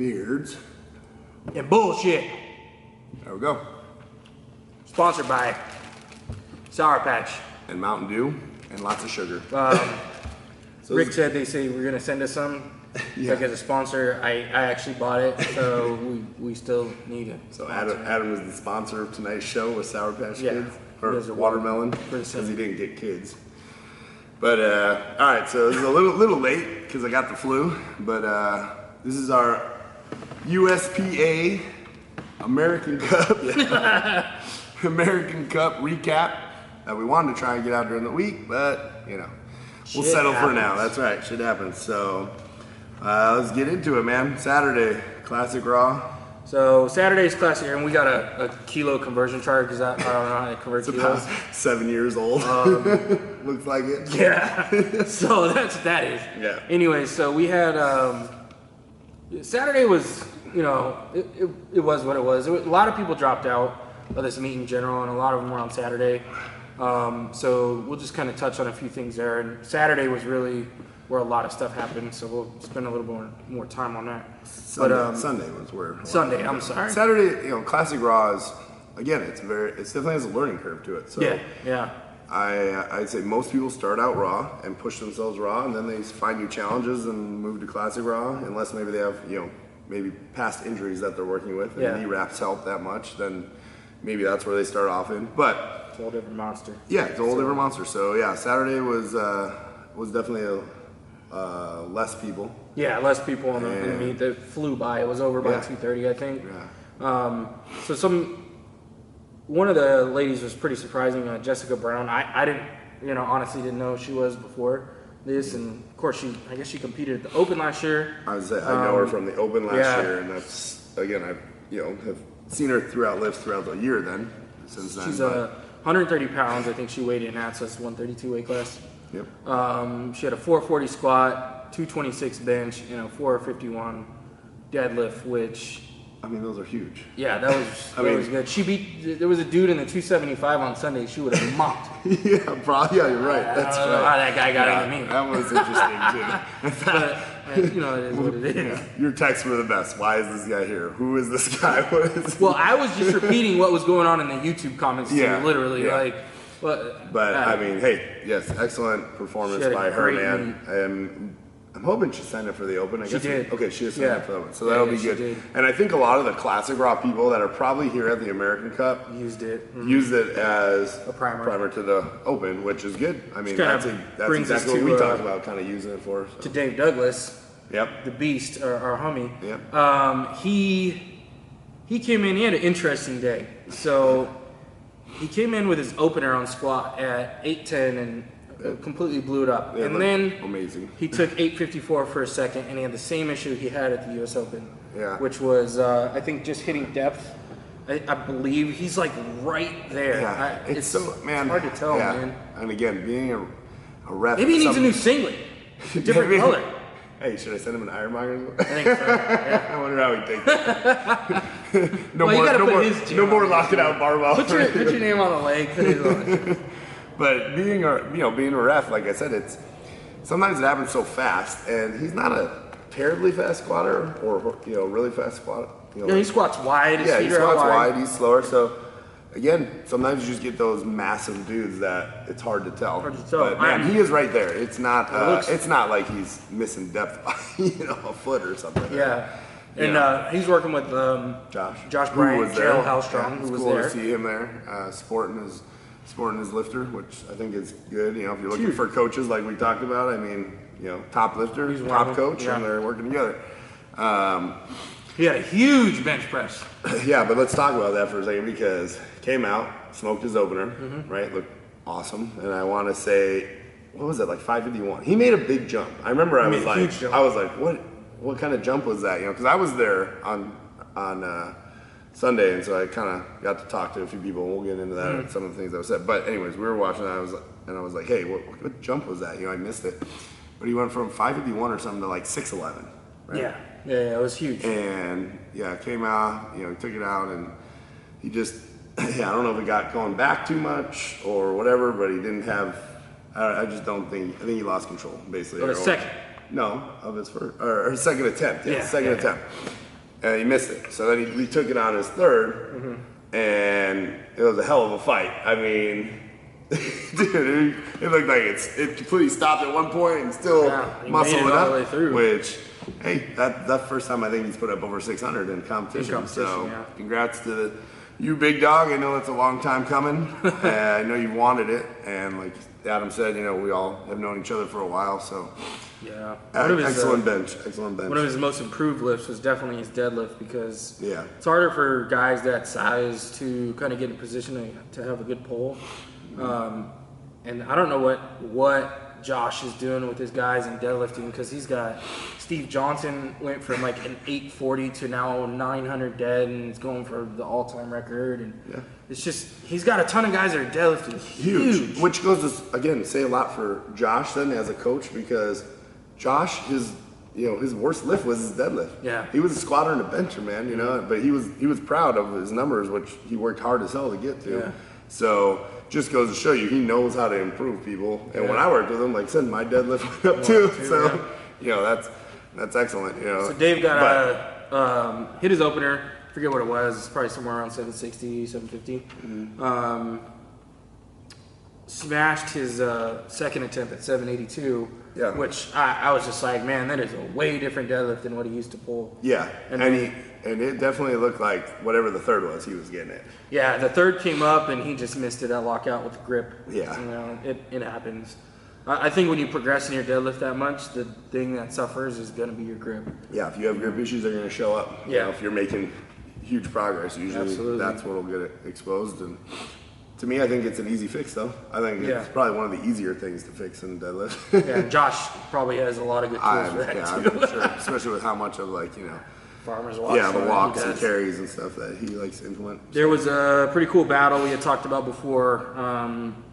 beards, and bullshit. There we go. Sponsored by Sour Patch. And Mountain Dew and lots of sugar. So Rick said they say we're gonna send us some. Yeah. Like as a sponsor, I actually bought it, so we still need it. So Adam is the sponsor of tonight's show with Sour Patch Kids. Or There's a watermelon, because he didn't get kids. But all right, so this is a little late because I got the flu. But this is our USPA American Cup American Cup recap that we wanted to try and get out during the week, but you know, we'll settle for now. That's right, shit happens. So let's get into it, man. Saturday, Classic Raw. So Saturday's Classic, and we got a kilo conversion chart because I don't know how to convert kilos. 7 years old. Looks like it. Yeah. So that is. Yeah. Anyway, so we had Saturday was, you know, it was what it was. A lot of people dropped out of this meet in general, and a lot of them were on Saturday. So we'll just kind of touch on a few things there. And Saturday was really where a lot of stuff happened, so we'll spend a little more time on that. Sunday was where. Sunday, I'm sorry. Saturday, you know, Classic Raw is, again, it definitely has a learning curve to it. So yeah. I'd say most people start out Raw and push themselves Raw, and then they find new challenges and move to Classic Raw, unless maybe they have, you know, maybe past injuries that they're working with, and knee wraps help that much, then maybe that's where they start off in. But it's a whole different monster. Yeah, it's a whole different monster. So yeah, Saturday was definitely less people. Yeah, less people on the meet. That flew by. It was over by 2:30, I think. Yeah. So one of the ladies was pretty surprising. Jessica Brown. I didn't, you know, honestly didn't know who she was before this, and of course I guess she competed at the Open last year. I know her from the Open last year, and that's, again, I have seen her throughout lifts throughout the year. Since then, she's 130 pounds. I think she weighed in at, so it's 132 weight class. Yep. She had a 440 squat, 226 bench, you know, 451 deadlift, which, I mean, those are huge. Yeah, that was good. She beat. There was a dude in the 275 on Sunday. She would have mocked. Yeah, probably. Yeah, you're right. That's I don't know how that guy got into me. That was interesting too. But you know, it is what it is. Yeah. Your texts were the best. Why is this guy here? Who is this guy? What is Well, I was just repeating what was going on in the YouTube comments. Too, literally, like. But I mean, hey, yes, excellent performance by her, man. I'm hoping she signed up for the Open. I guess. She did. Okay, she signed up for the Open, so that'll be good. Did. And I think a lot of the Classic Raw people that are probably here at the American Cup used it as a primer to the Open, which is good. I mean, that's exactly what we talked about, kind of using it for. So. To Dave Douglas, the Beast, our homie. Yep. He came in. He had an interesting day. So he came in with his opener on squat at 810 and completely blew it up. Yeah, and then amazing. He took 854 for a second, and he had the same issue he had at the US Open, which was I think just hitting depth. I believe he's like right there. Yeah, it's so, man, hard to tell, man. And again, being a ref, maybe he needs a new singlet, different color. Hey, should I send him an ironmonger? I think so. Yeah. I wonder how he takes it. No more locking out barbell. Put your name on the leg. But being a ref, like I said, sometimes it happens so fast, and he's not a terribly fast squatter or really fast squatter. He squats wide. He squats wide. He's slower. So again, sometimes you just get those massive dudes that it's hard to tell. But man, he is right there. It's not. It's not like he's missing depth by a foot or something. Yeah. And he's working with Josh Bryant, Gerald Hellstrom, who was there. It's cool to see him there, sporting his lifter, which I think is good. If you're looking for coaches like we talked about, I mean, top lifter, top coach, and they're working together. He had a huge bench press. Yeah, but let's talk about that for a second, because came out, smoked his opener, right? Looked awesome. And I want to say, what was it, like 551? He made a big jump. I remember I was like, what kind of jump was that? Because I was there on Sunday, and so I kind of got to talk to a few people, and we'll get into that, some of the things that were said. But anyways, we were watching that, and I was like, hey, what jump was that? I missed it. But he went from 551 or something to like 611. Right? Yeah, it was huge. And came out, he took it out, and he just, I don't know if it got going back too much or whatever, but he didn't have, I think he lost control, basically. Or a second. No, of his first, or second attempt. Second attempt. and he missed it. So then he took it on his third, and it was a hell of a fight. I mean, dude, it looked like it completely stopped at one point and still muscled it all the way up. through. Which, hey, that first time I think he's put up over 600 in competition. So congrats to you, big dog. I know it's a long time coming. I know you wanted it, and like Adam said, you know, we all have known each other for a while, so yeah. Excellent bench. One of his most improved lifts was definitely his deadlift, because yeah, it's harder for guys that size to kind of get in position to have a good pull. And I don't know what Josh is doing with his guys in deadlifting, because he's got Steve Johnson went from like an 840 to now 900 dead, and he's going for the all-time record. And it's just, he's got a ton of guys that are deadlifting huge. Which goes to, again, say a lot for Josh then as a coach, because Josh, his worst lift was his deadlift. Yeah. He was a squatter and a bencher, man, you know, but he was proud of his numbers, which he worked hard as hell to get to. Yeah. So just goes to show you, he knows how to improve people. And when I worked with him, like I said, my deadlift went up too. So, you know, that's excellent. You know. So Dave got hit his opener. I forget what it was. It's probably somewhere around 760, 750. Smashed his second attempt at 782. Yeah. Which I was just like, man, that is a way different deadlift than what he used to pull. Yeah. And it definitely looked like whatever the third was, he was getting it. Yeah, the third came up and he just missed it at lockout with the grip. Yeah. You know, it happens. I think when you progress in your deadlift that much, the thing that suffers is going to be your grip. Yeah, if you have grip issues, they're going to show up. Yeah. You know, if you're making huge progress, usually Absolutely. that's what will get it exposed. And to me, I think it's an easy fix, though. I think it's probably one of the easier things to fix in deadlift. Yeah, Josh probably has a lot of good tools for that too. I'm sure, especially with how much of, like, you know, farmer's walks. Yeah, the walks and carries and stuff that he likes to implement. There was a pretty cool battle we had talked about before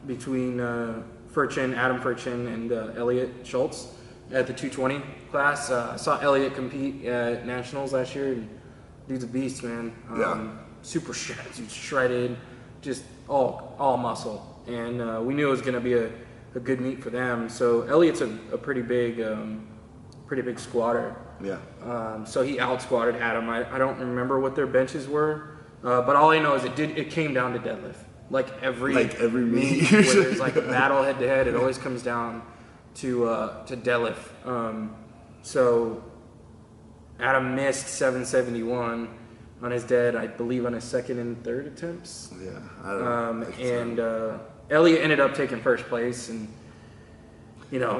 between Adam Furchin and Elliot Schultz at the 220 class. I saw Elliot compete at Nationals last year. And dude's a beast, man. Super shredded, just all muscle. And we knew it was going to be a good meet for them. So Elliot's a pretty big squatter. Yeah. So he out squatted Adam. I don't remember what their benches were, but all I know is it came down to deadlift. Like every meet where there's like a battle head to head, it always comes down to deadlift. So Adam missed 771 on his dead, I believe, on his second and third attempts. Yeah. Elliot ended up taking first place, and you know,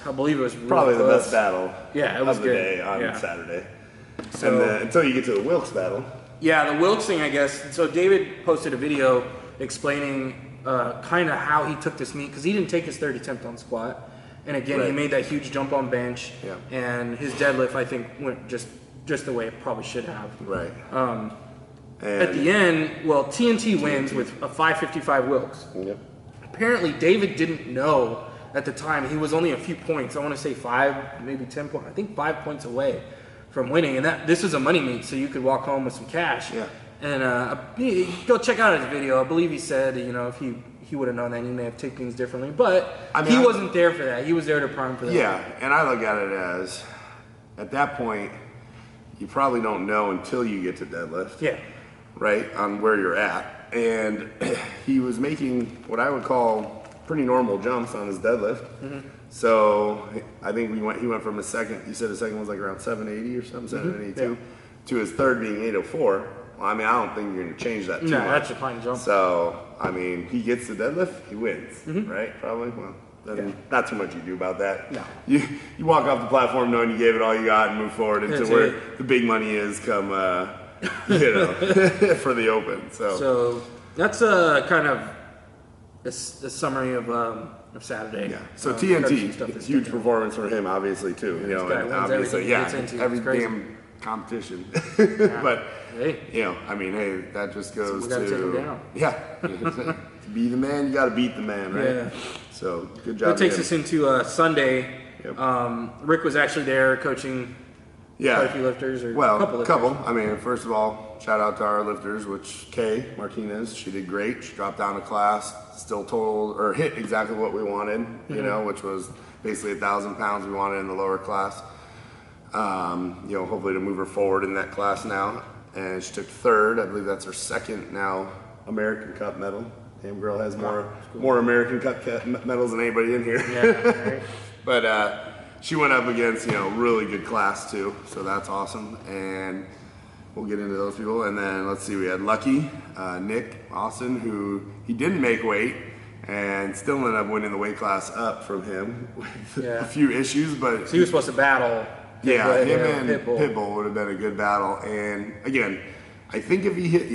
I believe it was really probably close. the best battle. Yeah, it was of the good. day on Saturday. So, and then, until you get to the Wilkes battle. Yeah, the Wilkes thing, I guess. So David posted a video explaining kind of how he took this meet, because he didn't take his third attempt on squat, and again he made that huge jump on bench, and his deadlift I think went just the way it probably should have. Right. At the end, TNT wins with a 555 Wilkes. Yep. Apparently David didn't know at the time. He was only a few points. I want to say 5, maybe 10 points. I think 5 points away from winning, and this was a money meet, so you could walk home with some cash. Yeah. And go check out his video. I believe he said, you know, if he would have known that, he may have taken things differently. But he wasn't there for that. He was there to prime for that. Yeah, and I look at it as, at that point, you probably don't know until you get to deadlift. Yeah. Right, on where you're at. And he was making what I would call pretty normal jumps on his deadlift. Mm-hmm. So I think he went from his second, you said his second was like around 780 or something, 782, to his third being 804. Well, I mean, I don't think you're going to change that too much. That's a fine jump. So, I mean, he gets the deadlift, he wins, right? Probably. Well, then not too much you do about that. No. You walk off the platform knowing you gave it all you got and move forward into where the big money is come, you know, for the open. So that's kind of a summary of Saturday. Yeah. So TNT, huge performance for him, obviously too. You know, and obviously, every damn competition. But you know, I mean, hey, that just goes we gotta take him down. To be the man, you got to beat the man, right? Yeah. So good job. That takes us into Sunday. Yep. Rick was actually there coaching. Quite a few lifters, or a couple. I mean, first of all, shout out to our lifters, which Kay Martinez, she did great. She dropped down a class, still hit exactly what we wanted, you know, which was basically 1,000 pounds we wanted in the lower class. Hopefully to move her forward in that class now. And she took third. I believe that's her second now American Cup medal. Damn girl has more American Cup medals than anybody in here. Yeah, right. But she went up against, really good class too. So that's awesome. And we'll get into those people. And then let's see, we had Lucky, Nick Austin, who he didn't make weight and still ended up winning the weight class up from him with a few issues. But so he was supposed to battle. Yeah, him and Pitbull would have been a good battle. And again, I think if he hit,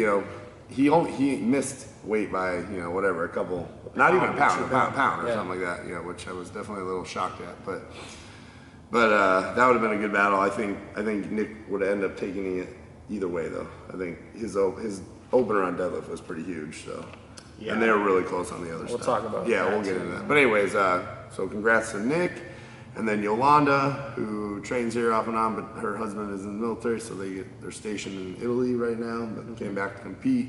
he missed weight by, whatever, a couple, not even a pound or something like that, which I was definitely a little shocked at. But that would have been a good battle. I think Nick would have ended up taking it either way, though. I think his opener on deadlift was pretty huge, so. Yeah. And they were really close on the other stuff. We'll talk about that. Yeah, we'll get into that. But anyways, so congrats to Nick. And then Yolanda, who trains here off and on, but her husband is in the military, so they're stationed in Italy right now, but came back to compete.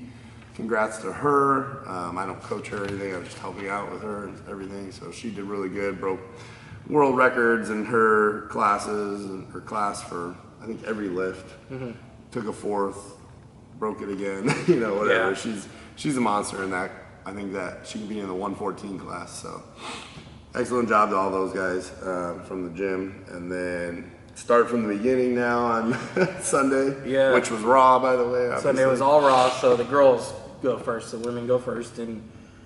Congrats to her. I don't coach her or anything. I'm just helping out with her and everything. So she did really good, broke world records in her classes and her class for, I think, every lift. Mm-hmm. Took a fourth, broke it again, whatever. Yeah. She's a monster in that. I think that she can be in the 114 class, so. Excellent job to all those guys from the gym. And then start from the beginning now on Sunday, which was Raw, by the way. Obviously. Sunday was all Raw, so the girls go first, the women go first. And,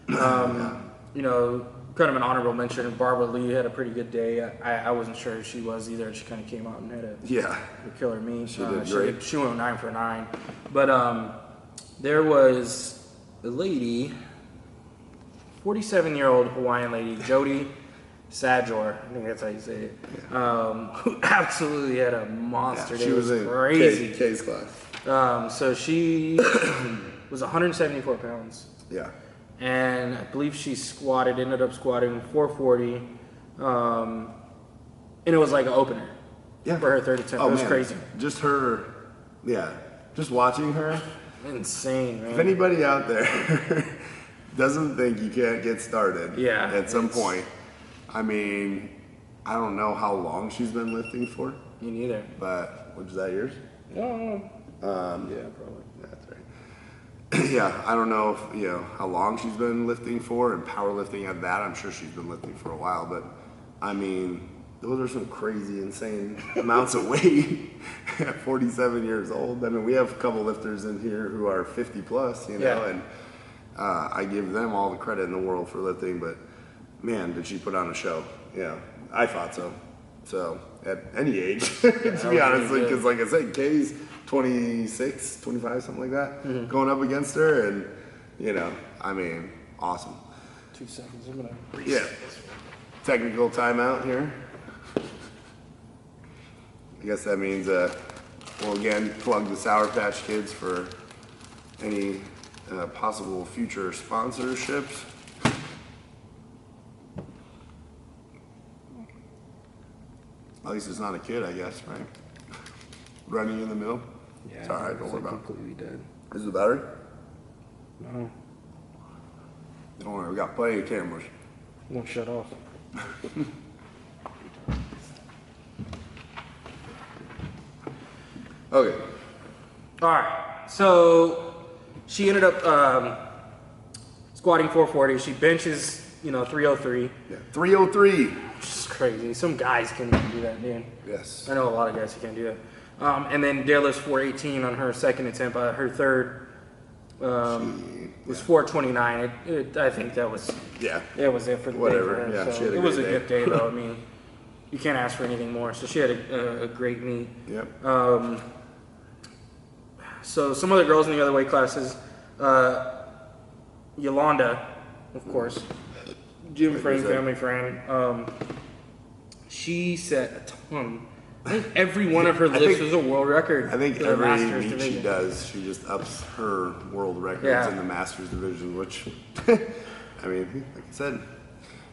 kind of an honorable mention, Barbara Lee had a pretty good day. I wasn't sure she was either. She kind of came out and had a killer meet. She did great. She went 9 for 9. But there was a lady, 47-year-old Hawaiian lady, Jody Sajor, I think that's how you say it, who absolutely had a monster day. She was crazy. in K's class. So she was 174 pounds. Yeah. And I believe she ended up squatting 440. And it was like an opener for her third attempt. It was crazy. Just her, just watching her. Insane, man. If anybody out there doesn't think you can't get started at some point. I mean, I don't know how long she's been lifting for. Me neither. But, what is that, yours? No. Yeah, probably. That's right. Yeah, I don't know if, how long she's been lifting for, and powerlifting at that. I'm sure she's been lifting for a while, but I mean, those are some crazy, insane amounts of weight at 47 years old. I mean, we have a couple lifters in here who are 50 plus, and I give them all the credit in the world for lifting, but man, did she put on a show. Yeah, I thought so. So, at any age, to be honest, because like I said, Kay's 26, 25, something like that, going up against her, and, I mean, awesome. 2 seconds, I'm gonna reset this. Technical timeout here. I guess that means, we'll again plug the Sour Patch Kids for any possible future sponsorships. At least it's not a kid, I guess, right? Running in the middle? Yeah. It's all right, don't worry about it. Completely dead. Is it the battery? No. Don't worry, we got plenty of cameras. Won't shut off. Okay. All right. So she ended up squatting 440. She benches, 303. Yeah, 303. Which is crazy. Some guys can't even do that, man. Yes. I know a lot of guys who can't do that. And then deadlifts 418 on her second attempt. Her third was 429. I think that was it was it for the day for her. Yeah, so she had a it was a day. good day though. I mean, you can't ask for anything more. So she had a great meet. Yep. So some other girls in the other weight classes, Yolanda, of course, gym friend, family friend. She set a ton. I think every one of her lifts was a world record. I think for the every Masters meet division. she does, she just ups her world records in the Masters division, which, I mean, like I said,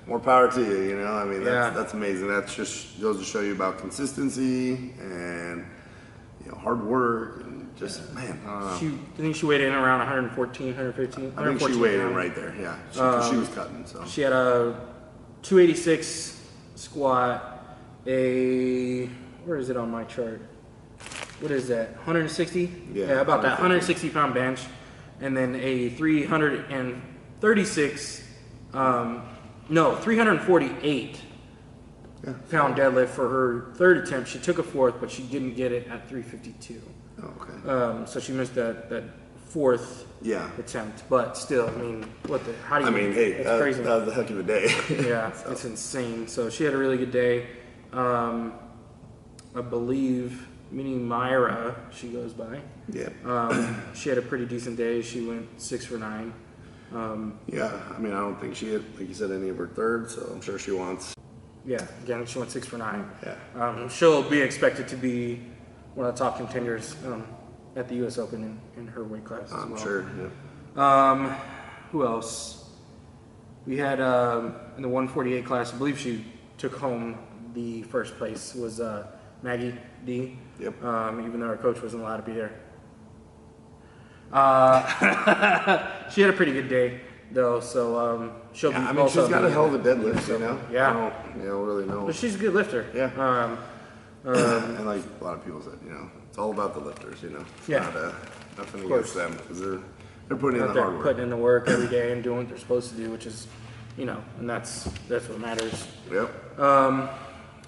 more power to you, I mean, that's amazing. That's just goes to show you about consistency and, hard work and just, man, I don't know. I think she weighed in around 114, 115. I think she weighed in right there, yeah. She was cutting, so. She had a 286 squat, a where is it on my chart? What is that? 160? Yeah, about that 160-pound bench, and then a 348 pound deadlift for her third attempt. She took a fourth, but she didn't get it at 352. Oh, okay. So she missed that fourth attempt. But still, I mean, how do you? I mean, hey, it's crazy. That was a heck of a day. Yeah, so. It's insane. So she had a really good day. I believe Minnie Myra, she goes by. Yeah. She had a pretty decent day. She went 6 for 9. Yeah, I mean, I don't think she hit, like you said, any of her thirds, so I'm sure she wants. Yeah, again, she went 6 for 9. Yeah. She'll be expected to be one of the top contenders at the U.S. Open in her weight class as well. I'm sure, yeah. Who else? We had in the 148 class, I believe she took home the first place, was Maggie D. Yep. Even though our coach wasn't allowed to be there. She had a pretty good day, though, so she'll be. I mean, she's got a hell of a deadlift, you know? Yeah. I don't really know. But she's a good lifter. Yeah. And like a lot of people said, you know, it's all about the lifters, you know? It's not nothing against them, because they're putting in the hard work. Putting in the work every day and doing what they're supposed to do, which is, you know, and that's what matters. Yep.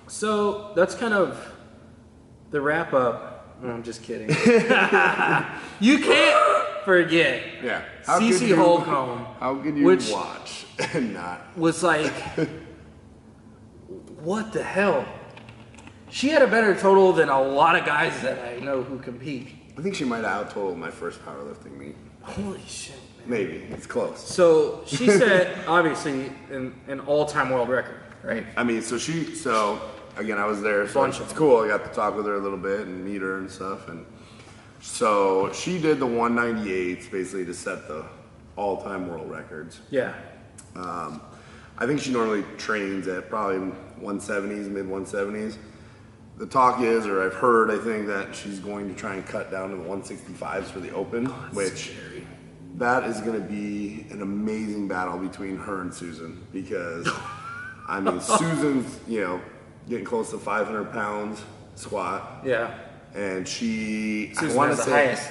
So that's kind of the wrap up. No, I'm just kidding. You can't forget. Yeah. Cece Holcomb. How could you watch and not? Was like, what the hell? She had a better total than a lot of guys that I know who compete. I think she might have out-totaled my first powerlifting meet. Holy shit, man. Maybe. It's close. So she set, obviously, an all-time world record, right? I mean, so again, I was there, so it's cool. I got to talk with her a little bit and meet her and stuff. And so she did the 198s basically to set the all-time world records. Yeah. I think she normally trains at probably 170s, mid-170s. The talk is, or I've heard, I think that she's going to try and cut down to the 165s for the Open, which scary. That is going to be an amazing battle between her and Susan, because I mean, Susan's, you know, getting close to 500 pounds squat. Yeah. And Susan has the highest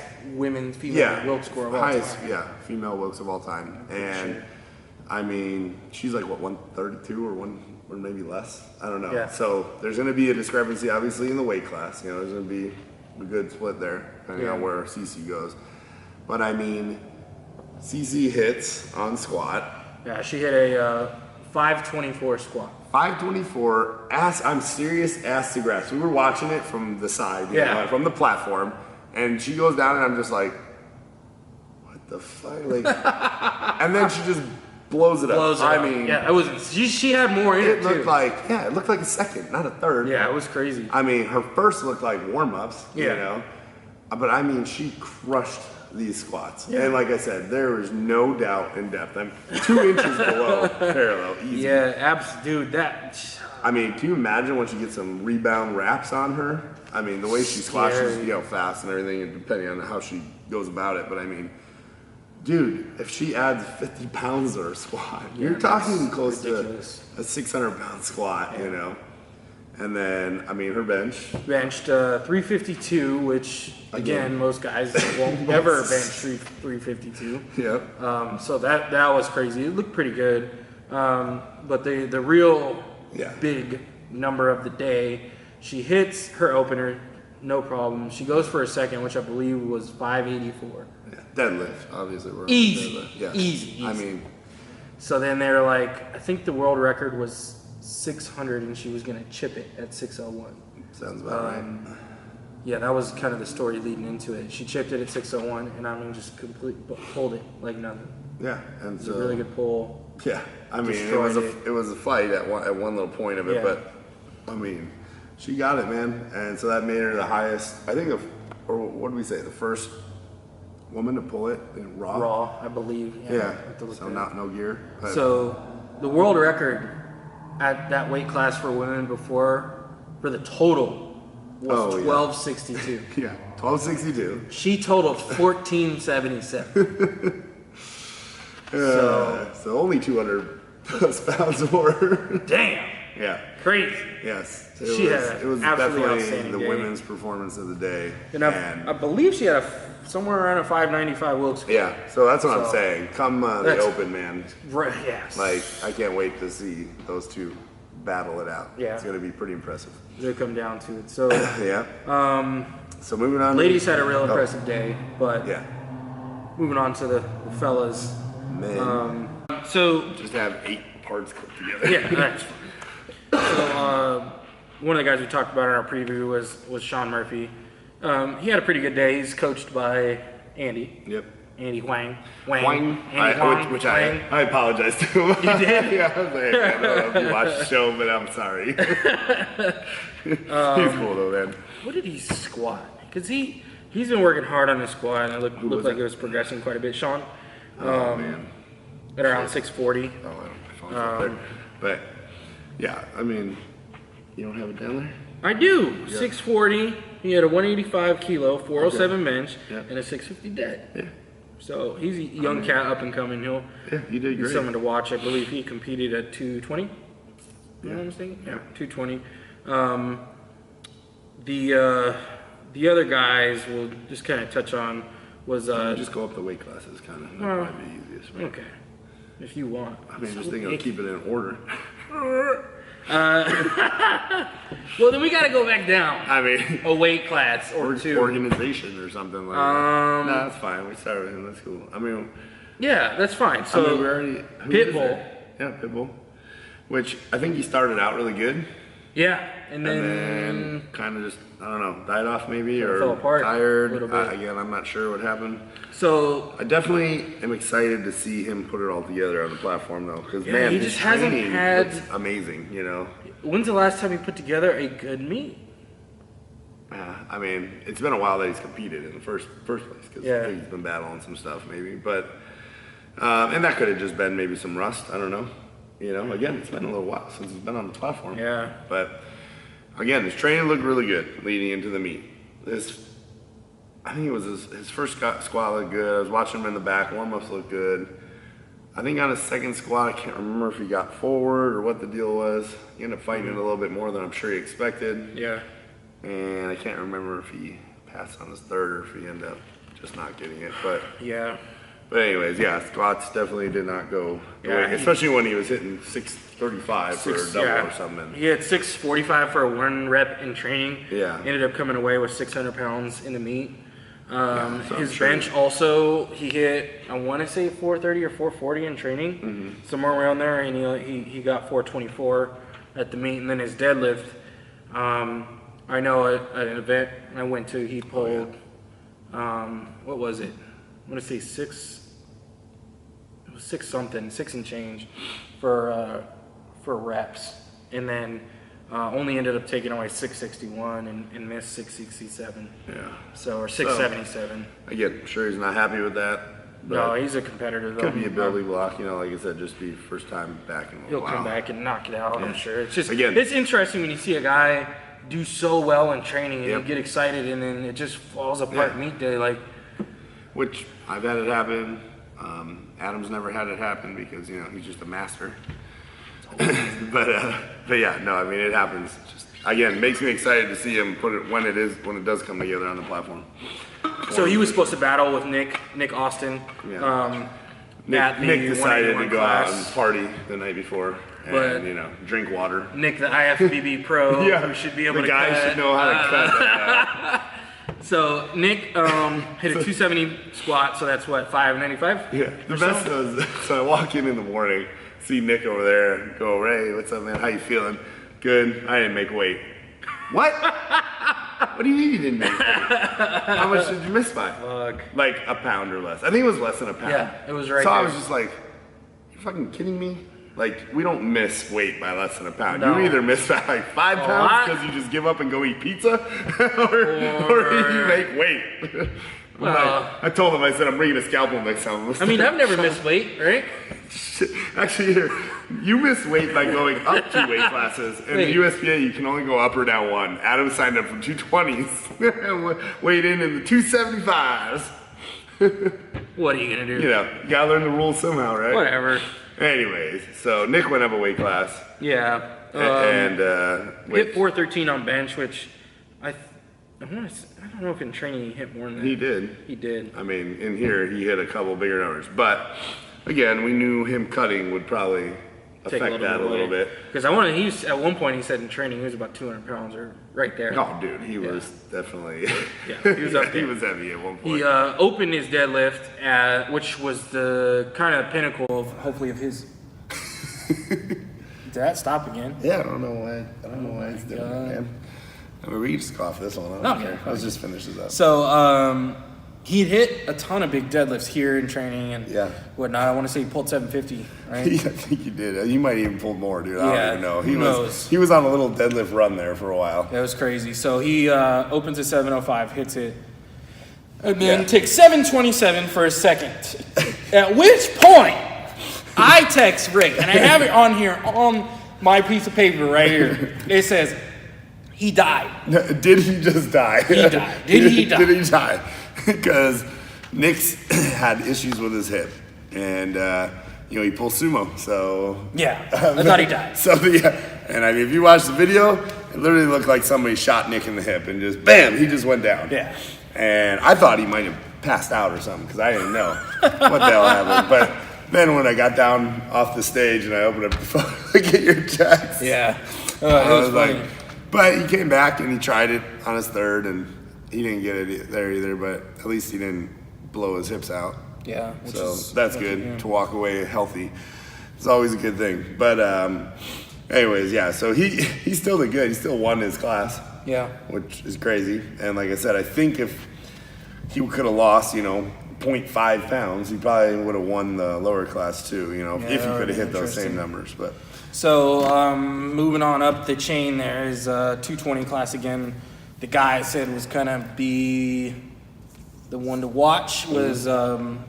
female Wilks score of all time. Yeah, female Wilks of all time. And I mean, she's like, what, 132 or maybe less? I don't know. Yeah. So there's going to be a discrepancy, obviously, in the weight class. You know, there's going to be a good split there, depending on where Cece goes. But I mean, Cece hits on squat. Yeah, she hit a 524 squat. 524, I'm serious, ass to grass. We were watching it from the side, you know, from the platform, and she goes down, and I'm just like, what the fuck? Like, and then she just blows it up. I mean, yeah, it was. She had more in it too. It looked like a second, not a third. Yeah, it was crazy. I mean, her first looked like warm-ups, you know, but I mean, she crushed these squats. Yeah. And like I said, there is no doubt in depth. I'm 2 inches below parallel, easy. Yeah, dude, I mean, can you imagine when she gets some rebound wraps on her? I mean, the way she squats, she's, you know, fast and everything, and depending on how she goes about it. But I mean, dude, if she adds 50 pounds to her squat, you're talking close ridiculous. To a 600-pound squat, you know? And then, I mean, her benched 352, which again most guys won't ever bench 352. Yep. So that was crazy. It looked pretty good, but the real big number of the day, she hits her opener, no problem. She goes for a second, which I believe was 584. Yeah. Deadlift, obviously. Easy. Yeah. Easy. I mean, so then they're like, I think the world record was 600, and she was going to chip it at 601. Sounds about right. Yeah, that was kind of the story leading into it. She chipped it at 601, and I mean, just completely pulled it like nothing. Yeah, and it was a really good pull. Yeah, I mean, it was a fight at one little point of it, but I mean, she got it, man, and so that made her the highest. I think, or what did we say? The first woman to pull it in raw. Raw, I believe. Yeah. So no gear. So the world record at that weight class for women for the total was 1262. Yeah, 1262. She totaled 1477. So only 200 plus pounds more. Damn. Yeah. crazy. Yes. It was definitely the women's performance of the day. And I believe she had somewhere around a 595 Wilkes. Yeah, so that's what I'm saying. Come the Open, man. Right, yes. Like, I can't wait to see those two battle it out. Yeah. It's going to be pretty impressive. They'll come down to it. So, yeah. So moving on. Ladies had a real impressive day, but yeah. Moving on to the fellas. Man. So just have 8 parts clipped together. Yeah, that's fine. So one of the guys we talked about in our preview was Sean Murphy. He had a pretty good day. He's coached by Andy. Yep. Andy Huang. Which I apologize to him. You did? Yeah, I was like, I don't know if you watched the show, but I'm sorry. He's cool though, man. What did he squat? Because he's been working hard on his squat, and it looked like it was progressing quite a bit. Sean. Man. At around 640. Oh, I don't know. But yeah, I mean, you don't have it down there? I do. Yeah. 640. He had a 185 kilo, 407 bench, and a 650 dead. Yeah. So he's a young cat, up and coming. He did great. Someone to watch. I believe he competed at 220. Am I mistaken? Yeah, 220. The other guys we'll just kind of touch on was just go up the weight classes, kind of. That'd probably be easiest. Right? Okay. If you want. I mean, just thinking of keep it in order. Well, then we got to go back down. I mean, a weight class or two. Organization or something like that. No, that's fine. We started with him. That's cool. I mean, yeah, that's fine. So, I mean, we already Pitbull. Yeah, Pitbull. Which I think he started out really good. Yeah, and then kind of just, I don't know, died off maybe, or fell apart tired. A little bit. Again, I'm not sure what happened. So I definitely am excited to see him put it all together on the platform, though, because man, he his just hasn't had amazing. You know. When's the last time he put together a good meet? I mean, it's been a while that he's competed in the first place, because he's been battling some stuff maybe, but and that could have just been maybe some rust. I don't know. You know, again, it's been a little while since he's been on the platform. Yeah. But again, his training looked really good leading into the meet. I think it was his first squat looked good. I was watching him in the back. Warm-ups looked good. I think on his second squat, I can't remember if he got forward or what the deal was. He ended up fighting it a little bit more than I'm sure he expected. Yeah. And I can't remember if he passed on his third or if he ended up just not getting it. But yeah. But anyways, yeah, squats definitely did not go the way, especially when he was hitting 635 for a double or something. He had 645 for a 1 rep in training. Yeah. Ended up coming away with 600 pounds in the meet. His bench also, he hit, I want to say 430 or 440 in training, somewhere around there, and he got 424 at the meet. And then his deadlift, I know at an event I went to, he pulled, what was it? I want to say 6 something, 6 and change for reps, and then only ended up taking away 661 and missed 667. Yeah. So, or 677. Again, I'm sure he's not happy with that. No, he's a competitor though. Could be a building block, you know, like I said, just be first time back in a He'll while. come back and knock it out, I'm sure. It's just, again, it's interesting when you see a guy do so well in training and you get excited and then it just falls apart meet day, like. Which I've had it happen. Adam's never had it happen because, you know, he's just a master. but yeah, no, I mean, it happens. Just again, makes me excited to see him put it when it does come together on the platform. So he was supposed to battle with Nick Austin. Yeah. Nick decided to go out and party the night before and, you know, drink water. Nick, the IFBB pro, who should be able to cut. The guy should know how to cut. So Nick hit a 270 squat, so that's what, 595? Yeah. The best was, so I walk in the morning, see Nick over there, go, Ray, what's up, man? How you feeling? Good. I didn't make weight. What? What do you mean you didn't make weight? How much did you miss by? Fuck. Like a pound or less. I think it was less than a pound. Yeah, it was right So there. I was just like, you fucking kidding me? Like, we don't miss weight by less than a pound. No. You either miss by like 5 pounds because you just give up and go eat pizza, or you make weight. Well, I told him, I said, I'm bringing a scalpel next time. I mean, I've never missed weight, right? Actually, you miss weight by going up 2 weight classes. In the USPA, you can only go up or down 1. Adam signed up for 220s and weighed in the 275s. What are you going to do? You know, you gotta learn the rules somehow, right? Whatever. Anyways, so Nick went up a weight class. Yeah. And hit 413 on bench, which I don't know if in training he hit more than that. He did. He did. I mean, in here he hit a couple bigger numbers, but again, we knew him cutting would probably affect that a little bit. Because at one point he said in training he was about 200 pounds or right there. Oh, dude, he was definitely. Yeah, he was up there. He was heavy at one point. He opened his deadlift, which was the kind of pinnacle of hopefully of his. Did that stop again? Yeah, I don't know why it's doing that, man. I mean, we can just cough this one. I don't care. Let's just finish this up. So, he hit a ton of big deadlifts here in training and whatnot. I want to say he pulled 750, right? Yeah, I think you did. You might even pulled more, dude. I don't even know. He was on a little deadlift run there for a while. That was crazy. So he opens at 705, hits it, and then takes 727 for a second. At which point, I text Rick, and I have it on here on my piece of paper right here. It says, he died. Did he just die? He died. Did he die? Did he die? Because Nick's had issues with his hip, and he pulls sumo. So yeah, I thought he died. So and I mean, if you watch the video, it literally looked like somebody shot Nick in the hip, and just bam, he just went down. Yeah. And I thought he might have passed out or something because I didn't know what the hell happened, but. Then when I got down off the stage and I opened up the phone, look at your chest. Yeah, it was funny. But he came back and he tried it on his third, and he didn't get it there either. But at least he didn't blow his hips out. Yeah, so that's good to walk away healthy. It's always a good thing. But anyways, yeah. So he still did good. He still won his class. Yeah, which is crazy. And like I said, I think if he could have lost, 0.5 pounds, he probably would have won the lower class too, if he could have hit those same numbers. But so moving on up the chain, there is 220 class again. The guy I said was gonna be the one to watch was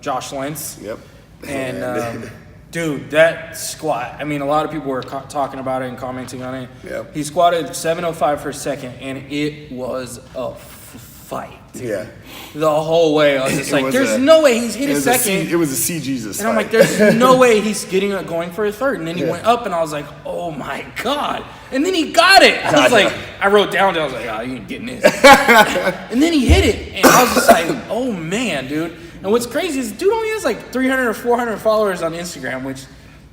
Josh Lentz. Yep. And dude, that squat. I mean, a lot of people were talking about it and commenting on it. Yep. He squatted 705 for a second, and it was a fight. Dude. Yeah. The whole way, I was just like, "There's no way he's hit a second." It was a see Jesus. And I'm like, "There's no way he's going for a third." And then he went up, and I was like, "Oh my god!" And then he got it. I was like, I wrote down. I was like, "Oh, you ain't getting this." And then he hit it, and I was just like, "Oh man, dude." And what's crazy is, dude only has like 300 or 400 followers on Instagram, which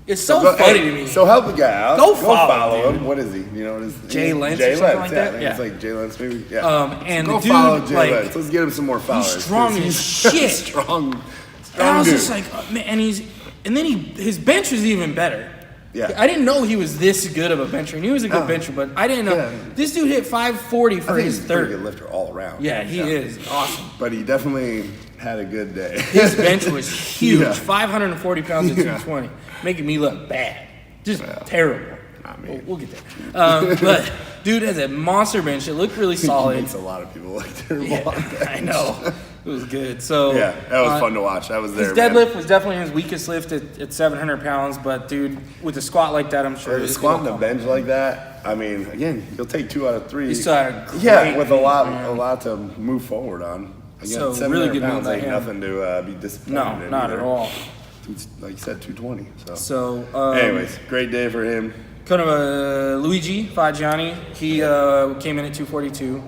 is so funny to me. So help the guy out. Go follow him. What is he? You know what is Jay Lentz or something like that? I think it's like Jay Lentz maybe. Yeah. And so go the dude, follow Jay Lentz. Let's get him some more followers. He's strong as shit. strong and I was dude. just like, man, and then his bench was even better. Yeah. I didn't know he was this good of a bencher. And he was a good bencher, but I didn't know. Yeah. This dude hit 540 for his third. He's a good lifter all around. Yeah, he is awesome. But he definitely had a good day. His bench was huge. 540 pounds at 220. Making me look bad. Just terrible. We'll get there. But dude has a monster bench. It looked really solid. He makes a lot of people look terrible. I know. It was good. So yeah, that was fun to watch. I was there. His deadlift was definitely his weakest lift at 700 pounds. But dude, with a squat like that, I'm sure. With a squat on the bench like that, I mean, again, you'll take 2 out of 3. He still had a great with a lot to move forward on. Again, so 700 really good pounds move by ain't him. nothing to be disappointed in. No, not at all. Like you said, 220. So anyways, great day for him. Kind of Luigi Fagiani. He came in at 242.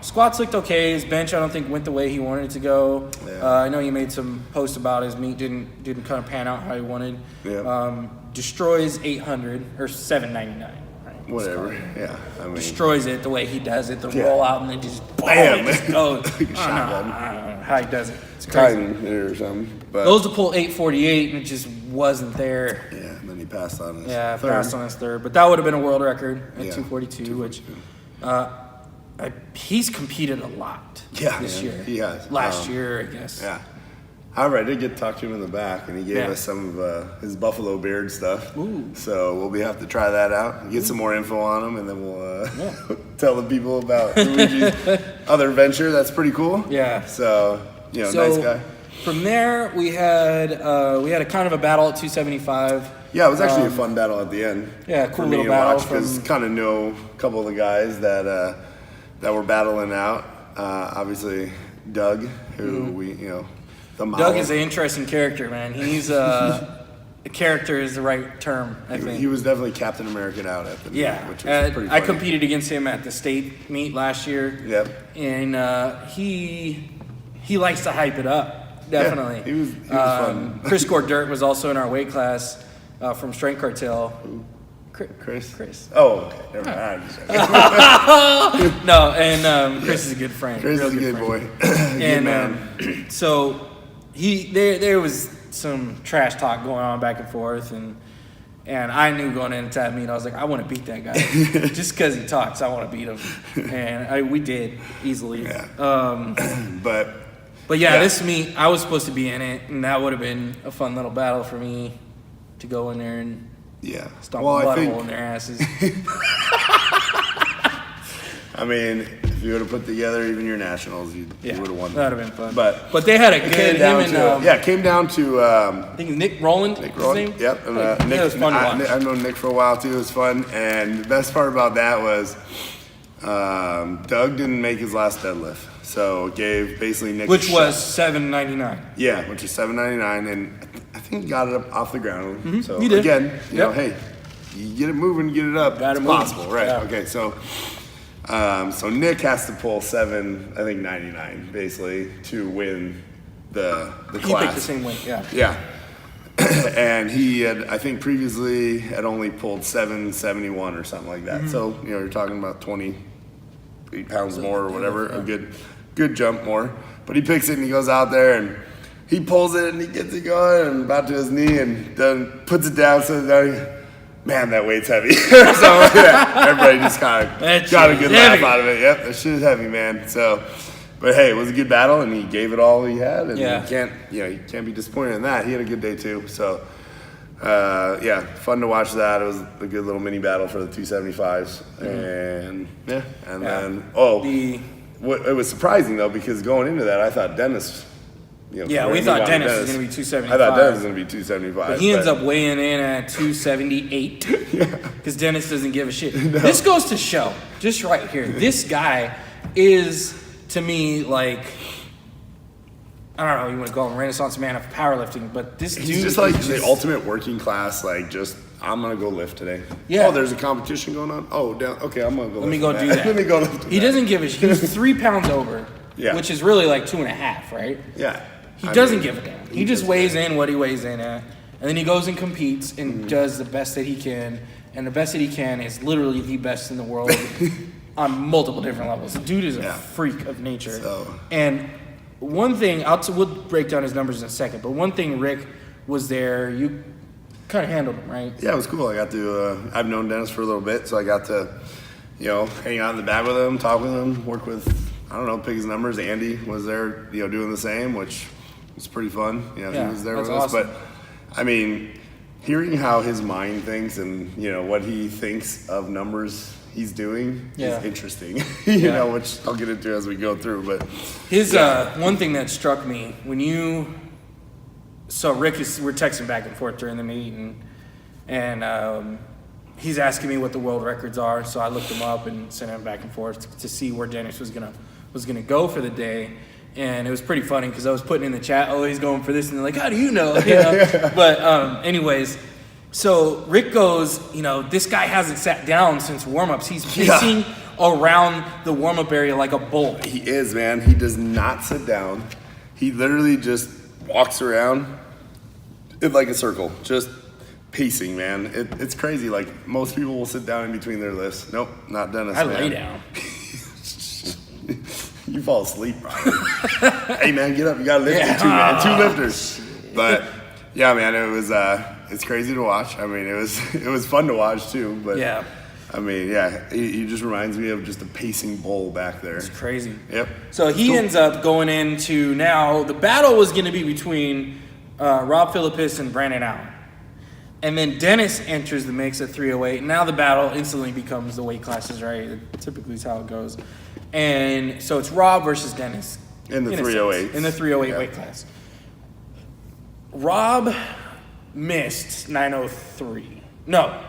Squats looked okay. His bench, I don't think, went the way he wanted it to go. Yeah. I know he made some posts about his meat didn't kind of pan out how he wanted. Yeah. Destroys 800 or 799. Right? Whatever. Yeah. I mean, destroys it the way he does it. The roll out and then just bam, it just goes. Like a shotgun. I don't know how he does it. It's crazy. Timing there or something. But those to pull 848 and it just wasn't there. Yeah, and then he passed on his third. Passed on his third. But that would have been a world record at 242, which he's competed a lot this year. He has. Last year, I guess. Yeah. However, I did get to talk to him in the back, and he gave us some of his buffalo beard stuff. Ooh. So we'll have to try that out, get some more info on him, and then we'll tell the people about Luigi's other venture. That's pretty cool. Yeah. So, nice guy. From there, we had a kind of a battle at 275. Yeah, it was actually a fun battle at the end. Yeah, cool for me little to battle. Because kind of know a couple of the guys that were battling out. Obviously, Doug, who the model. Doug is an interesting character, man. He's character is the right term, I think. He was definitely Captain American out at the meet, which was pretty funny. I competed against him at the state meet last year. Yep. And he likes to hype it up, definitely. Yeah, he was fun. Chris Gordert was also in our weight class from Strength Cartel. Chris? Oh, okay. Never mind. No, and Chris is a good friend. Chris is a good boy. And so there was some trash talk going on back and forth, and I knew going into that meet, I was like, I want to beat that guy. Just because he talks, I want to beat him. And we did, easily. Yeah. But this meet, I was supposed to be in it, and that would have been a fun little battle for me to go in there and stomp a butthole in their asses. I mean, if you would have put together even your nationals, you would have won. That would have been fun. But they had a good it came down to I think Nick Rowland. Nick Rowland. Yep. And, Nick, it was fun to watch. I've known Nick for a while too. It was fun, and the best part about that was Doug didn't make his last deadlift, so gave basically Nick, which was $7.99. Yeah, which is $7.99, and I think he got it up off the ground. Mm-hmm. So he did. Again, you know, hey, you get it moving, get it up. It's possible, right? Yeah. Okay, so Nick has to pull $7.99 basically to win the class. He picked the same weight, Yeah. And he had, I think, previously had only pulled 771 or something like that. Mm-hmm. So you're talking about 28 pounds more or whatever, a good jump more. But he picks it and he goes out there and he pulls it and he gets it going and about to his knee and then puts it down. So man, that weight's heavy. So everybody just kind of got a good laugh out of it. Yep, that shit is heavy, man. So, but hey, it was a good battle and he gave it all he had, and you can't be disappointed in that. He had a good day too. So, fun to watch that. It was a good little mini battle for the 275s, and then it was surprising though, because going into that, I thought Dennis. We thought Dennis was going to be 275. I thought Dennis was going to be 275. But he ends up weighing in at 278 because Dennis doesn't give a shit. No. This goes to show, just right here, this guy is, to me, like, I don't know, you want to call him Renaissance man of powerlifting, but this dude is just like the ultimate working class, like, just, I'm going to go lift today. Yeah. Oh, there's a competition going on? Oh, okay, I'm going to go Let me go do that. Let me go lift He doesn't give a shit. He was 3 pounds over, which is really like 2.5, right? Yeah. He doesn't give a damn. He just weighs in what he weighs in at. And then he goes and competes and does the best that he can. And the best that he can is literally the best in the world on multiple different levels. The dude is a freak of nature. And one thing, we'll break down his numbers in a second, but one thing, Rick was there, you kind of handled him, right? Yeah, it was cool. I got to, I've known Dennis for a little bit, so I got to, hang out in the back with him, talk with him, work with, pick his numbers. Andy was there, doing the same, which was pretty fun. He was there with us. But, I mean, hearing how his mind thinks and, what he thinks of numbers he's doing is interesting, which I'll get into as we go through. But his one thing that struck me when we're texting back and forth during the meet, and he's asking me what the world records are, so I looked them up and sent him back and forth to see where Dennis was gonna go for the day. And it was pretty funny because I was putting in the chat, oh, he's going for this, and they're like, how do you know? But anyways, so Rick goes, this guy hasn't sat down since warm-ups. He's pacing around the warm-up area like a bull. He is, man. He does not sit down. He literally just walks around in like a circle, just pacing, man. It's crazy. Like, most people will sit down in between their lifts. Nope, not Dennis, I lay down. You fall asleep, probably. Hey, man, get up. You got to lift it too, man. 2 lifters. But, yeah, man, it was it's crazy to watch. I mean, it was fun to watch, too. But, I mean, he just reminds me of just a pacing bull back there. It's crazy. Yep. So he ends up going into now, the battle was going to be between Rob Philippus and Brandon Allen. And then Dennis enters the mix at 308. Now the battle instantly becomes the weight classes, right? Typically is how it goes. And so it's Rob versus Dennis. In the 308. In the 308 weight class. Rob missed 903. No.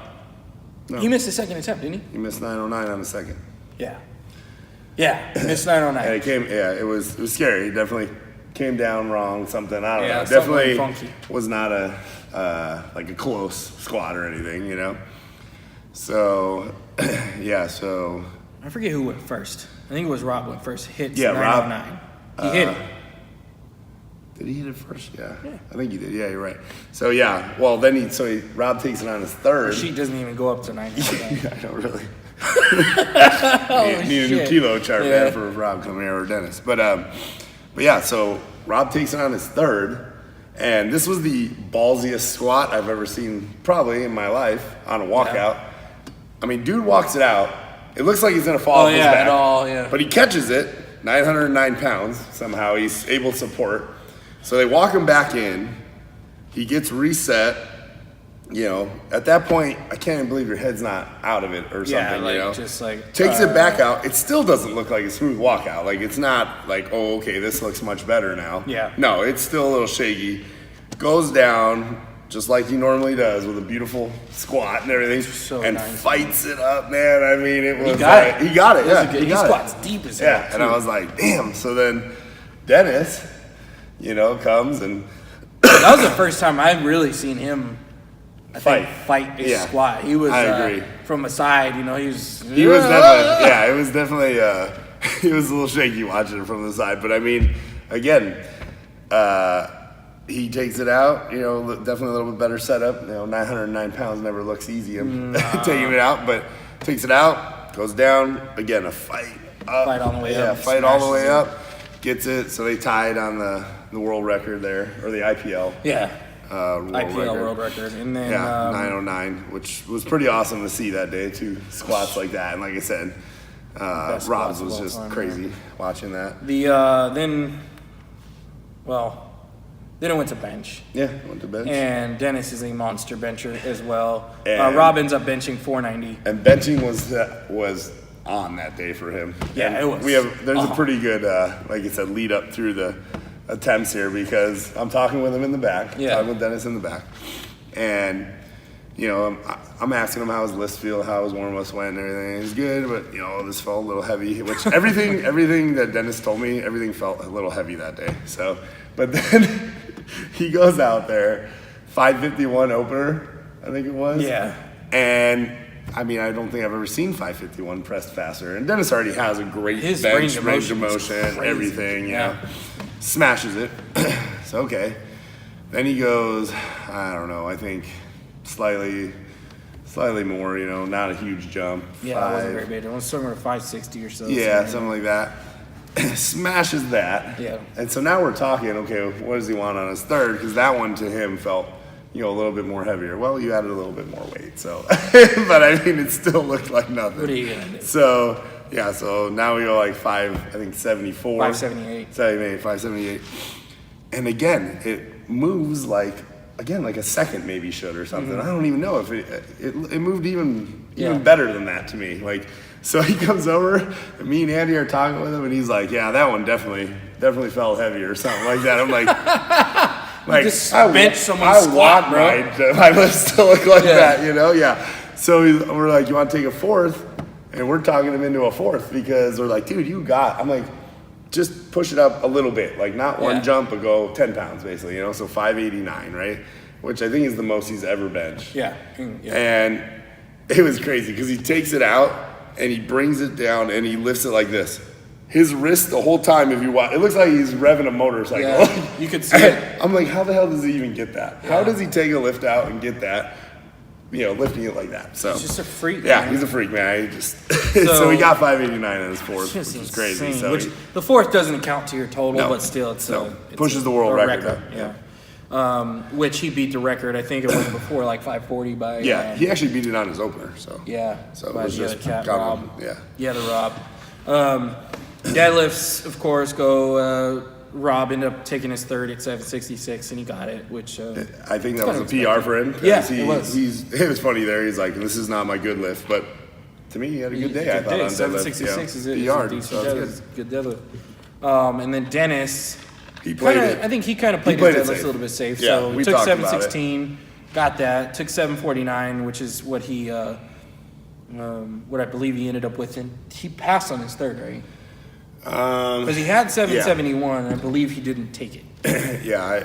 He missed the second attempt, didn't he? He missed 909 on the second. Yeah. Yeah, he missed 909. And it was scary. He definitely came down wrong, something. I don't know. Definitely was not a like a close squat or anything, you know. So yeah, so I forget who went first. I think it was Rob went first. Hits Yeah, 909. He hit it. did he hit it first? Yeah, I think he did. Yeah, you're right. So yeah, well then Rob takes it on his third. The sheet doesn't even go up to 909. Yeah, I know, really. Oh, need a new shit. kilo chart, Yeah. man, for Rob coming here or Dennis. But yeah, so Rob takes it on his third, and this was the ballsiest squat I've ever seen probably in my life on a walkout. Yeah. I mean, dude walks it out. It looks like he's gonna fall off his back, at all, yeah. but he catches it. 909 pounds somehow. He's able to support. So they walk him back in. He gets reset. You know, at that point, I can't even believe your head's not out of it or something. Yeah, like, you know, just like takes it back out. It still doesn't look like a smooth walkout. Like it's not like, oh, okay, this looks much better now. Yeah. No, it's still a little shaky. Goes down just like he normally does with a beautiful squat and everything, So and nice. fights it up, man. I mean, it was He got like, it. he got it. Yeah, He got squats it. deep as hell. Yeah, and I was like, damn. So then Dennis, you know, comes and That was the first time I've really seen him fight a Yeah. squat. He was I agree. From a side, you know, he was definitely, yeah, it was definitely, it was a little shaky watching it from the side. But I mean, again, he takes it out, you know, definitely a little bit better setup. You know, 909 pounds never looks easy. I'm taking it out, but takes it out, goes down, again, a fight up. Fight all the way yeah, up, fight all the smashes way it. up, gets it. So they tied on the world record there, or the IPL. Yeah. World IPL record. world record. And then Yeah, 909, which was pretty awesome to see that day, two squats like that. And like I said, Best Rob's squats was of all just time, crazy watching that. the then it went to bench. Yeah, went to bench. And Dennis is a monster bencher as well. And- Rob ends up benching 490. And benching was on that day for him. Yeah, And it was. there's a pretty good, like I said, lead up through the attempts here, because I'm talking with him in the back, Yeah. talking with Dennis in the back, and you know, I'm asking him how his lifts feel, how his warm-ups went, and everything. He's good, but you know, this felt a little heavy. Which everything that Dennis told me, everything felt a little heavy that day. So, but then he goes out there, 551 opener, I think it was. Yeah. And I mean, I don't think I've ever seen 551 pressed faster. And Dennis already has a great His bench, range of range of motion is motion, crazy. everything. Yeah. Yeah, smashes it. So okay. Then he goes, I don't know, I think slightly more, you know, not a huge jump. Yeah, it wasn't very big. It was somewhere to 560 or so. Yeah, something like that. Smashes that. Yeah. And so now we're talking, okay, what does he want on his third? Because that one to him felt, you know, a little bit more heavier. Well, you added a little bit more weight, so. But I mean, it still looked like nothing. What are you gonna do? So, yeah, so now we go like 74. 578. 578. And again, it moves like a second maybe should or something. I don't even know if it moved even Yeah. better than that to me. Like, so he comes over, and me and Andy are talking with him, and he's like, yeah, that one definitely felt heavy or something like that. I'm like, just bench someone's squat, bro. my lifts to look like Yeah. that, you know? Yeah. So we're like, you want to take a fourth? And we're talking him into a fourth, because we're like, dude, I'm like, just push it up a little bit, like not one Yeah. jump, but go 10 pounds basically, you know? So 589, right? Which I think is the most he's ever benched. Yeah. And it was crazy because he takes it out and he brings it down and he lifts it like this. His wrist the whole time, if you watch, it looks like he's revving a motorcycle. Yeah, you could see it. I'm like, how the hell does he even get that? How does he take a lift out and get that? You know, lifting it like that. So He's just a freak. yeah, man. he's a freak, man. He just so he got 589 in his fourth, which It's is just crazy. insane. So Which the fourth doesn't count to your total, No. but still, it's No. it's Pushes the world a record up, Yeah. Which he beat the record. I think it was before like 540 by. yeah, he actually beat it on his opener. So Yeah. so it by was the other just cat, got Rob. him, yeah. Yeah, the Rob. Deadlifts, of course, go. Rob ended up taking his third at 766, and he got it, which I think that was a kind of PR for him. 'Cause Yeah, it was. It was funny there. He's like, this is not my good lift, but to me, he had a good day. I thought on deadlift. 766 is a PR, decent so deadlift. it's It's a good deadlift. And then Dennis, He played it. I think he kind of played played it his deadlifts safe. a little bit safe. Yeah, So we he took talked about it. 716, got that. Took 749, which is what he, what I believe he ended up with. And he passed on his third, right? Because he had 771, and I believe he didn't take it. Yeah,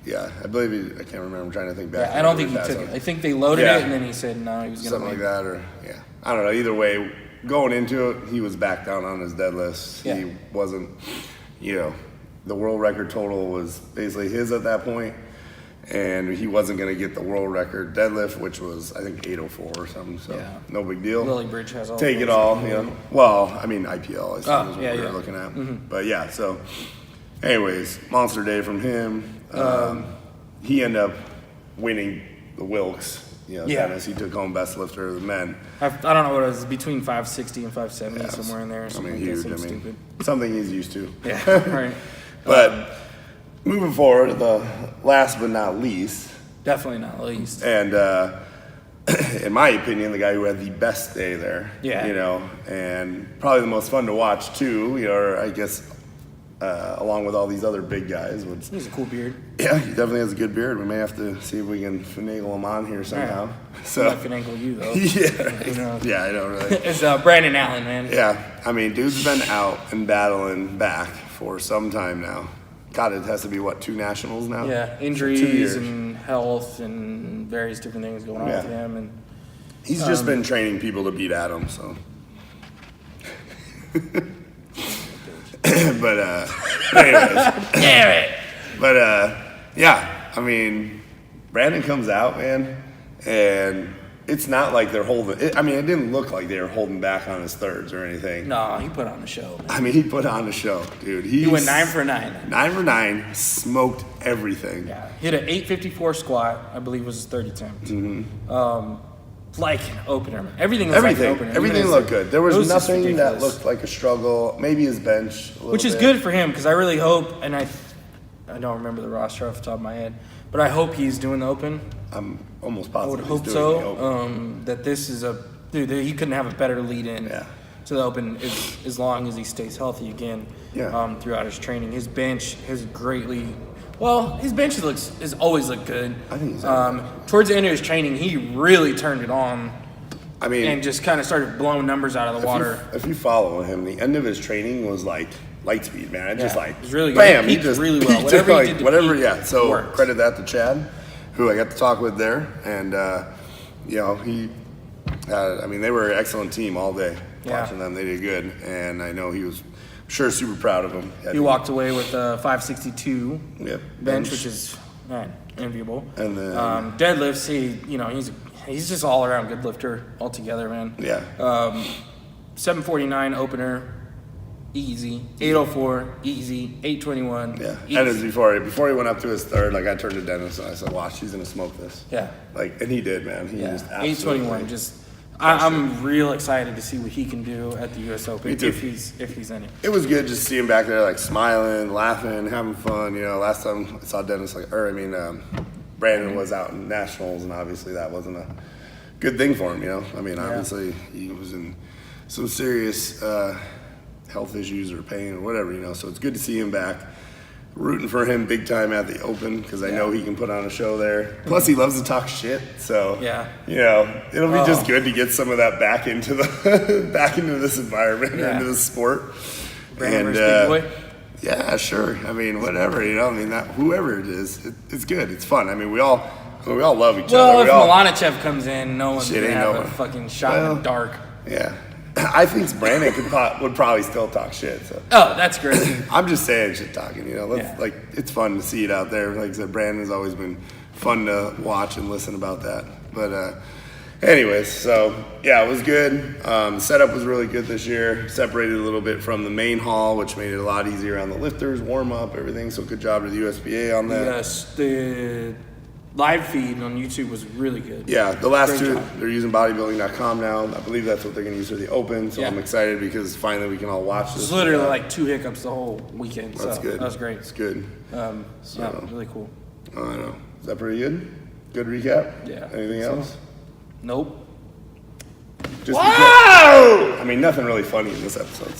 Yeah, I believe I can't remember. I'm trying to think back. Yeah, I don't think he took it. I think they loaded it and then he said no, he was going to something like that, or I don't know. Either way, going into it, he was back down on his deadlifts. Yeah. He wasn't, the world record total was basically his at that point, and he wasn't going to get the world record deadlift, which was I think 804 or something. So no big deal. Lily Bridge has all. Take it all, Well, I mean IPL is what we were looking at, but so. Anyways, monster day from him. He ended up winning the Wilkes. Dennis, he took home best lifter of the men. I don't know what it was, between 560 and 570, somewhere in there. Huge. Stupid. Something he's used to. Yeah, right. But moving forward, the last but not least. Definitely not least. And in my opinion, the guy who had the best day there. Yeah. And probably the most fun to watch too, or I guess along with all these other big guys. He has a cool beard. Yeah, he definitely has a good beard. We may have to see if we can finagle him on here somehow. Right. So I might finagle you though. Yeah, I know, really. It's Brandon Allen, man. Yeah, I mean, dude's been out and battling back for some time now. God, it has to be, 2 nationals now? Yeah, injuries and health and various different things going on with him. And he's just been training people to beat Adam, so. But anyways. Damn it! But I mean, Brandon comes out, man, and it's not like they're holding it. I mean, it didn't look like they were holding back on his thirds or anything. No, he put on the show, man. I mean, he put on the show, dude. He went 9 for 9. 9 for 9, smoked everything. Yeah, hit an 854 squat, I believe was his third attempt. Like an opener. Everything was like an opener. Everything looked good. There was nothing that looked like a struggle. Maybe his bench, which is good for him, because I really hope, and I don't remember the roster off the top of my head, but I hope he's doing the open. I'm almost positive. I would hope so. That this is dude. He couldn't have a better lead in to the open as long as he stays healthy again. Throughout his training, his bench has greatly. Well, his bench has always looked good. I think he's towards the end of his training, he really turned it on. I mean, and just kind of started blowing numbers out of the water. If you follow him, the end of his training was like light speed, man. It was really good. Bam, he just really well. Whatever he did So worked. Credit that to Chad, who I got to talk with there, and he. I mean, they were an excellent team all day. Watching them, they did good, and I know he was. Sure, super proud of him. He walked away with a 562 bench, which is enviable. And then deadlifts, he's just all around good lifter altogether, man. Yeah. 749 opener, easy. 804, easy. 821. Yeah. Easy. And it was before he went up to his third, I turned to Dennis and I said, "Watch, he's gonna smoke this." Yeah. And he did, man. He just absolutely. 821, just. I'm real excited to see what he can do at the U.S. Open if he's in it. It was good just to see him back there, smiling, laughing, having fun. Last time I saw Dennis, Brandon was out in nationals, and obviously that wasn't a good thing for him. I mean, obviously he was in some serious health issues or pain or whatever. So it's good to see him back. Rooting for him big time at the Open, because I know he can put on a show there. Plus, he loves to talk shit, so it'll be just good to get some of that back into this environment, into the sport. Brandon versus Big Boy. Yeah, sure. I mean, whatever. Whoever it is, it's good. It's fun. I mean, we all love each other. Well, if Milanichev comes in, no one's gonna have a fucking shot in the dark. Yeah. I think Brandon would probably still talk shit. So. Oh, that's great. I'm just saying shit talking, it's fun to see it out there. Like I said, Brandon's always been fun to watch and listen about that. But anyways, so yeah, it was good. The setup was really good this year. Separated a little bit from the main hall, which made it a lot easier on the lifters, warm up, everything. So good job to the USPA on that. Yes, the live feed on YouTube was really good. Yeah, the last two, they're using bodybuilding.com now. I believe that's what they're going to use for the Open, so I'm excited because finally we can all watch this. It's literally 2 hiccups the whole weekend. That's good. That was great. It's good. Really cool. I know. Is that pretty good? Good recap? Yeah. Anything else? Nope. Just wow! I mean, nothing really funny in this episode.